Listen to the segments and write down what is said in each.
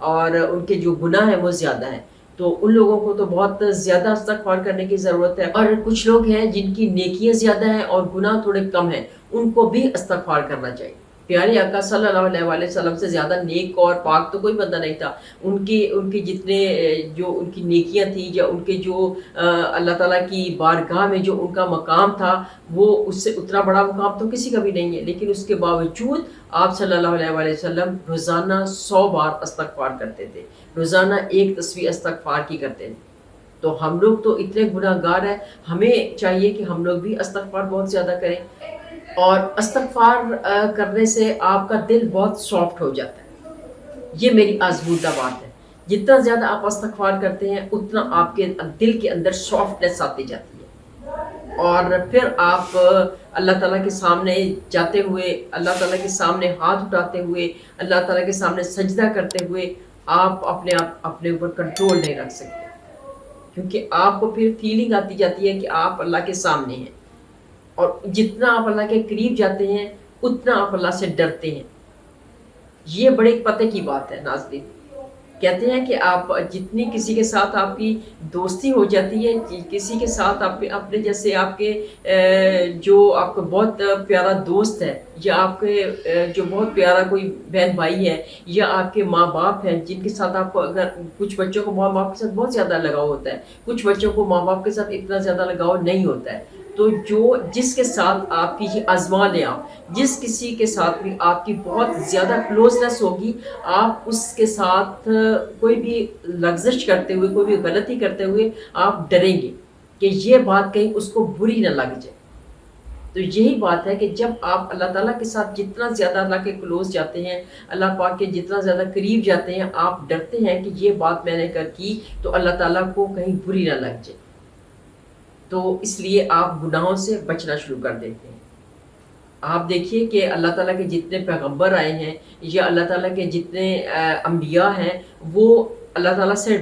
اور ان کے جو گناہ ہیں وہ زیادہ ہیں، تو ان لوگوں کو تو بہت زیادہ استغفار کرنے کی ضرورت ہے، اور کچھ لوگ ہیں جن کی نیکیاں زیادہ ہیں اور گناہ تھوڑے کم ہیں، ان کو بھی استغفار کرنا چاہیے۔ پیارے آقا صلی اللہ علیہ وآلہ وسلم سے زیادہ نیک اور پاک تو کوئی بندہ نہیں تھا۔ ان کی جتنے جو ان کی نیکیاں تھیں، یا ان کے جو اللہ تعالیٰ کی بارگاہ میں جو ان کا مقام تھا، وہ اس سے اتنا بڑا مقام تو کسی کا بھی نہیں ہے، لیکن اس کے باوجود آپ صلی اللہ علیہ وآلہ وسلم روزانہ 100 بار استغفار کرتے تھے، روزانہ ایک تسبیح استغفار کی کرتے تھے۔ تو ہم لوگ تو اتنے گناہ گار ہیں، ہمیں چاہیے کہ ہم لوگ بھی استغفار بہت زیادہ کریں، اور استغفار کرنے سے آپ کا دل بہت سافٹ ہو جاتا ہے۔ یہ میری آزمودہ بات ہے، جتنا زیادہ آپ استغفار کرتے ہیں اتنا آپ کے دل کے اندر سافٹنس آتی جاتی ہے، اور پھر آپ اللہ تعالیٰ کے سامنے جاتے ہوئے، اللہ تعالیٰ کے سامنے ہاتھ اٹھاتے ہوئے، اللہ تعالیٰ کے سامنے سجدہ کرتے ہوئے آپ اپنے اوپر کنٹرول نہیں رکھ سکتے، کیونکہ آپ کو پھر فیلنگ آتی جاتی ہے کہ آپ اللہ کے سامنے ہیں، اور جتنا آپ اللہ کے قریب جاتے ہیں اتنا آپ اللہ سے ڈرتے ہیں۔ یہ بڑے پتہ کی بات ہے ناظرین۔ کہتے ہیں کہ آپ جتنی کسی کے ساتھ آپ کی دوستی ہو جاتی ہے، کسی کے ساتھ اپنے جیسے آپ کے جو آپ کا بہت پیارا دوست ہے، یا آپ کے جو بہت پیارا کوئی بہن بھائی ہے، یا آپ کے ماں باپ ہیں جن کے ساتھ آپ کو، اگر کچھ بچوں کو ماں باپ کے ساتھ بہت زیادہ لگاؤ ہوتا ہے، کچھ بچوں کو ماں باپ کے ساتھ اتنا زیادہ لگاؤ نہیں ہوتا ہے، تو جس کے ساتھ آپ کی آزما لیں، آپ جس کسی کے ساتھ بھی آپ کی بہت زیادہ کلوزنس ہوگی، آپ اس کے ساتھ کوئی بھی لغزش کرتے ہوئے، کوئی بھی غلطی کرتے ہوئے آپ ڈریں گے کہ یہ بات کہیں اس کو بری نہ لگ جائے۔ تو یہی بات ہے کہ جب آپ اللہ تعالیٰ کے ساتھ جتنا زیادہ اللہ کے کلوز جاتے ہیں، اللہ پاک کے جتنا زیادہ قریب جاتے ہیں، آپ ڈرتے ہیں کہ یہ بات میں نے کی تو اللہ تعالیٰ کو کہیں بری نہ لگ جائے، تو اس لیے آپ گناہوں سے بچنا شروع کر دیتے ہیں۔ آپ دیکھیے کہ اللہ تعالیٰ کے جتنے پیغمبر آئے ہیں، یا اللہ تعالیٰ کے جتنے انبیاء ہیں، وہ اللہ تعالیٰ سے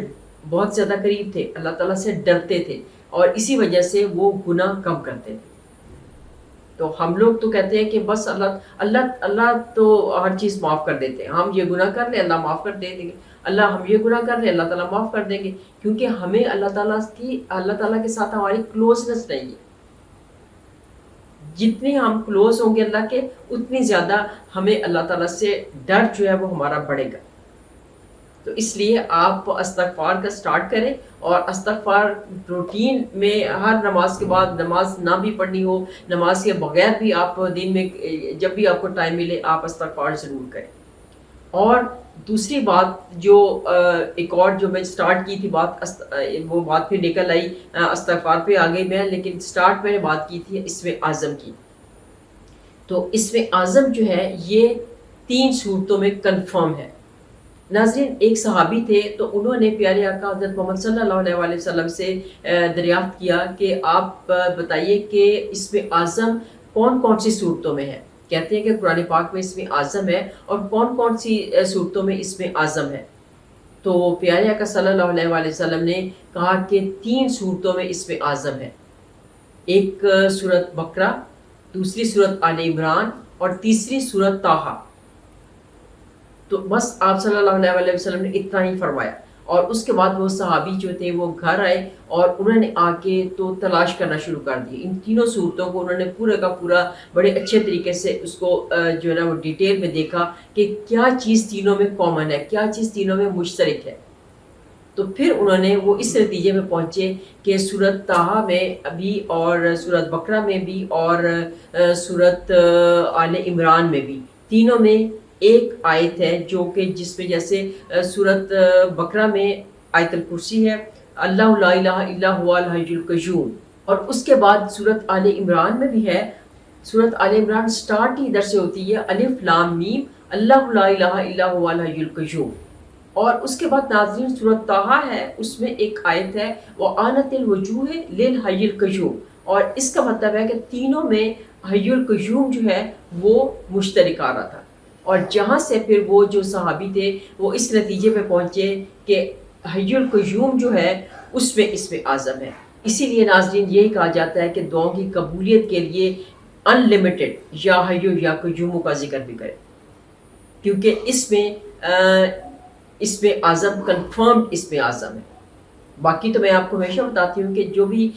بہت زیادہ قریب تھے، اللہ تعالیٰ سے ڈرتے تھے، اور اسی وجہ سے وہ گناہ کم کرتے تھے۔ تو ہم لوگ تو کہتے ہیں کہ بس اللہ تو ہر چیز معاف کر دیتے ہیں، ہم یہ گناہ کر لیں اللہ معاف کر دیں گے، ہم یہ گناہ کر لیں اللہ تعالیٰ معاف کر دیں گے، کیونکہ ہمیں اللہ تعالیٰ کے ساتھ ہماری کلوزنس نہیں ہے۔ جتنی ہم کلوز ہوں گے اللہ کے، اتنی زیادہ ہمیں اللہ تعالیٰ سے ڈر جو ہے وہ ہمارا بڑھے گا۔ تو اس لیے آپ استغفار کا سٹارٹ کریں، اور استغفار روٹین میں ہر نماز کے بعد، نماز نہ بھی پڑھنی ہو، نماز کے بغیر بھی آپ دن میں جب بھی آپ کو ٹائم ملے آپ استغفار ضرور کریں۔ اور دوسری بات جو ایک اور جو میں سٹارٹ کی تھی بات، وہ بات پھر نکل آئی استغفار پہ آ گئی میں، لیکن سٹارٹ میں نے بات کی تھی اسم اعظم کی۔ تو اسم اعظم جو ہے یہ 3 صورتوں میں کنفرم ہے۔ ناظرین، ایک صحابی تھے تو انہوں نے پیارے آقا حضرت محمد صلی اللہ علیہ وآلہ وسلم سے دریافت کیا کہ آپ بتائیے کہ اسم اعظم کون کون سی صورتوں میں ہے۔ کہتے ہیں کہ قرآن پاک میں اسم اعظم ہے، اور کون کون سی صورتوں میں اسم اعظم ہے۔ تو پیارے آقا صلی اللہ علیہ وآلہ وسلم نے کہا کہ 3 صورتوں میں اسم اعظم ہے، ایک سورت بقرہ، دوسری سورت آل عمران، اور تیسری سورت طٰہٰ۔ تو بس آپ صلی اللہ علیہ وآلہ وسلم نے اتنا ہی فرمایا، اور اس کے بعد وہ صحابی جو تھے وہ گھر آئے اور انہوں نے آ کے تو تلاش کرنا شروع کر دی، ان تینوں صورتوں کو انہوں نے پورا کا پورا بڑے اچھے طریقے سے اس کو جو ہے نا وہ ڈیٹیل میں دیکھا کہ کیا چیز تینوں میں کامن ہے، کیا چیز تینوں میں مشترک ہے۔ تو پھر انہوں نے وہ اس نتیجے میں پہنچے کہ سورت طٰہٰ میں بھی، اور سورت بقرہ میں بھی، اور سورت آل عمران میں بھی، تینوں میں ایک آیت ہے جو کہ جس میں جیسے سورت بقرہ میں آیت الکرسی ہے، اللہ لا الہ الا هو الحی القیوم، اور اس کے بعد سورت آل عمران میں بھی ہے۔ سورت آل عمران سٹارٹ ہی ادھر سے ہوتی ہے، الف لام میم اللہ لا الہ الا هو الحی القیوم، اور اس کے بعد ناظرین سورت طٰہٰ ہے، اس میں ایک آیت ہے وَآنَتِ الْوُجُوهِ لِلْحَيِّ الْقَيُّومِ، اور اس کا مطلب ہے کہ تینوں میں حی القیوم جو ہے وہ مشترک آ رہا تھا، اور جہاں سے پھر وہ جو صحابی تھے وہ اس نتیجے پہ پہنچے کہ حی القیوم جو ہے اس میں اسم اعظم ہے۔ اسی لیے ناظرین یہی کہا جاتا ہے کہ دعاؤں کی قبولیت کے لیے ان لمیٹڈ یا حی یا قیوم کا ذکر بھی کرے، کیونکہ اس میں اسم اعظم کنفرمڈ اسم اعظم ہے۔ باقی تو میں آپ کو ہمیشہ بتاتی ہوں کہ جو بھی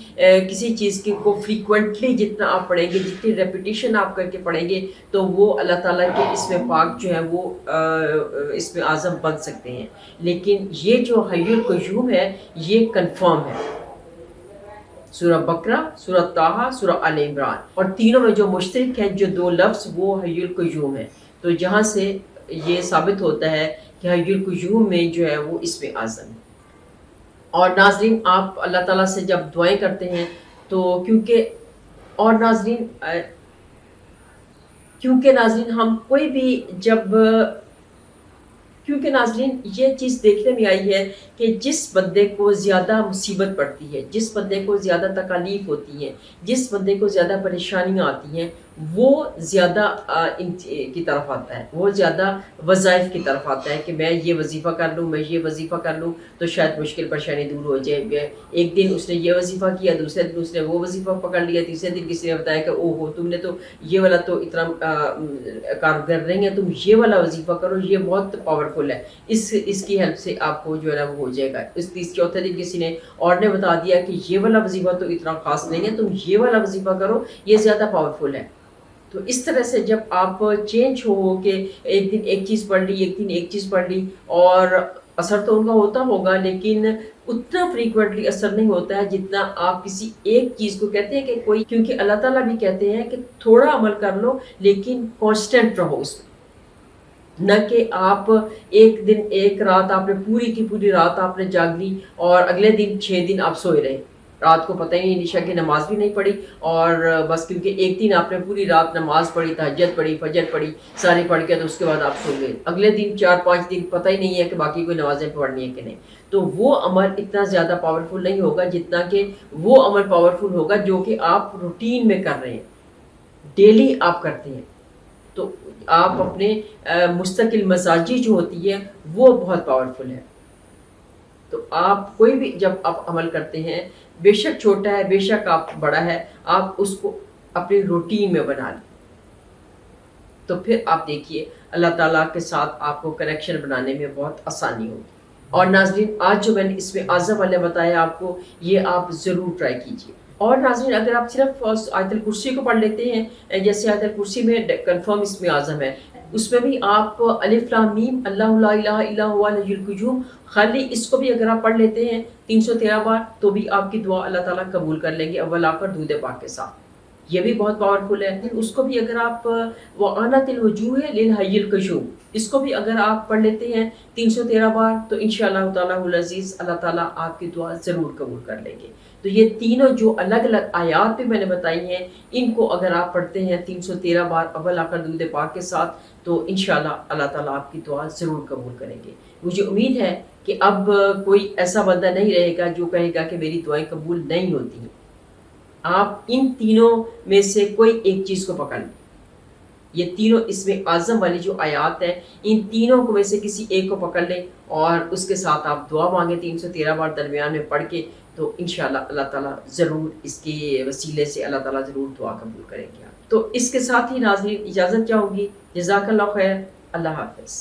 کسی چیز کو فریکوینٹلی جتنا آپ پڑھیں گے، جتنی ریپیٹیشن آپ کر کے پڑھیں گے، تو وہ اللہ تعالیٰ کے اسم پاک جو ہے وہ اسم اعظم بن سکتے ہیں۔ لیکن یہ جو حی القیوم ہے یہ کنفرم ہے، سورہ بقرہ، سورہ طٰہٰ، سورہ آل عمران، اور تینوں میں جو مشترک ہے جو دو لفظ وہ حی القیوم ہے۔ تو جہاں سے یہ ثابت ہوتا ہے کہ حی القیوم میں جو ہے وہ اسم اعظم ہے۔ اور ناظرین آپ اللہ تعالیٰ سے جب دعائیں کرتے ہیں تو کیونکہ ہم کوئی بھی کیونکہ ناظرین یہ چیز دیکھنے میں آئی ہے کہ جس بندے کو زیادہ مصیبت پڑتی ہے، جس بندے کو زیادہ تکالیف ہوتی ہیں، جس بندے کو زیادہ پریشانیاں آتی ہیں، وہ زیادہ ان کی طرف آتا ہے، وہ زیادہ وظائف کی طرف آتا ہے کہ میں یہ وظیفہ کر لوں، میں یہ وظیفہ کر لوں تو شاید مشکل پریشانی دور ہو جائے۔ ایک دن اس نے یہ وظیفہ کیا، دوسرے دن اس نے وہ وظیفہ پکڑ لیا، تیسرے دن کسی نے بتایا کہ او ہو تم نے تو یہ والا تو اتنا کارگر نہیں ہے، تم یہ والا وظیفہ کرو، یہ بہت پاورفل ہے، اس کی ہیلپ سے آپ کو جو ہے نا وہ ہو جائے گا۔ اس چوتھے دن کسی نے اور نے بتا دیا کہ یہ والا وظیفہ تو اتنا خاص نہیں ہے، تم یہ والا وظیفہ کرو، یہ زیادہ پاورفل ہے۔ تو اس طرح سے جب آپ چینج ہو کہ ایک دن ایک چیز پڑھ لی، ایک دن ایک چیز پڑھ لی، اور اثر تو ان کا ہوتا ہوگا لیکن اتنا فریکوینٹلی اثر نہیں ہوتا ہے جتنا آپ کسی ایک چیز کو کہتے ہیں کہ کوئی، کیونکہ اللہ تعالیٰ بھی کہتے ہیں کہ تھوڑا عمل کر لو لیکن کانسٹنٹ رہو اس میں، نہ کہ آپ ایک دن ایک رات آپ نے پوری کی پوری رات آپ نے جاگ لی اور اگلے دن 6 دن آپ سوئے رہے، رات کو پتہ ہی نہیں، عشاء کی نماز بھی نہیں پڑھی، اور بس کیونکہ ایک دن آپ نے پوری رات نماز پڑھی، تہجد پڑھی، فجر پڑھی، ساری پڑھ کے تو اس کے بعد آپ سو گئے، اگلے دن 4-5 دن پتہ ہی نہیں ہے کہ باقی کوئی نمازیں پڑھنی ہے کہ نہیں، تو وہ عمل اتنا زیادہ پاورفل نہیں ہوگا جتنا کہ وہ عمل پاورفل ہوگا جو کہ آپ روٹین میں کر رہے ہیں، ڈیلی آپ کرتے ہیں، تو آپ اپنے مستقل مزاجی جو ہوتی ہے وہ بہت پاورفل ہے۔ تو آپ کوئی بھی جب آپ عمل کرتے ہیں، بے شک چھوٹا ہے، بے شک آپ بڑا ہے، آپ اس کو اپنی روٹین میں بنا لیں، تو پھر آپ دیکھیے اللہ تعالیٰ کے ساتھ آپ کو کنیکشن بنانے میں بہت آسانی ہوگی۔ اور ناظرین آج جو میں نے اس میں اعظم والے بتایا آپ کو، یہ آپ ضرور ٹرائی کیجیے۔ اور ناظرین اگر آپ صرف آیت الکرسی کو پڑھ لیتے ہیں، جیسے آیت الکرسی میں کنفرم اس میں اعظم ہے، اس میں بھی آپ الف لام میم اللہ لا الہ الا هو الحی القیوم، خالی اس کو بھی اگر آپ پڑھ لیتے ہیں 313 بار تو بھی آپ کی دعا اللہ تعالیٰ قبول کر لیں گے، اول آ کر درود پاک کے ساتھ، یہ بھی بہت پاورفل ہے۔ اس کو بھی اگر آپ وَأَنَتِ الْوُجُوهِ لِلْحَيِّ الْقَيُّومِ، اس کو بھی اگر آپ پڑھ لیتے ہیں 313 بار تو انشاءاللہ تعالیٰ العزیز اللہ تعالیٰ آپ کی دعا ضرور قبول کر لیں گے۔ تو یہ تینوں جو الگ الگ آیات بھی میں نے بتائی ہیں، ان کو اگر آپ پڑھتے ہیں 313 بار اول آ کر درود پاک کے ساتھ تو انشاءاللہ اللہ تعالیٰ آپ کی دعا ضرور قبول کریں گے۔ مجھے امید ہے کہ اب کوئی ایسا بندہ نہیں رہے گا جو کہے گا کہ میری دعائیں قبول نہیں ہوتی ہیں۔ آپ ان تینوں میں سے کوئی ایک چیز کو پکڑ لیں، یہ تینوں اس میں اعظم والی جو آیات ہیں، ان تینوں کو میں سے کسی ایک کو پکڑ لیں اور اس کے ساتھ آپ دعا مانگیں 313 بار درمیان میں پڑھ کے، تو انشاءاللہ اللہ تعالیٰ ضرور اس کے وسیلے سے اللہ تعالیٰ ضرور دعا قبول کریں گے۔ تو اس کے ساتھ ہی ناظرین اجازت چاہوں گی، جزاک اللہ خیر، اللہ حافظ۔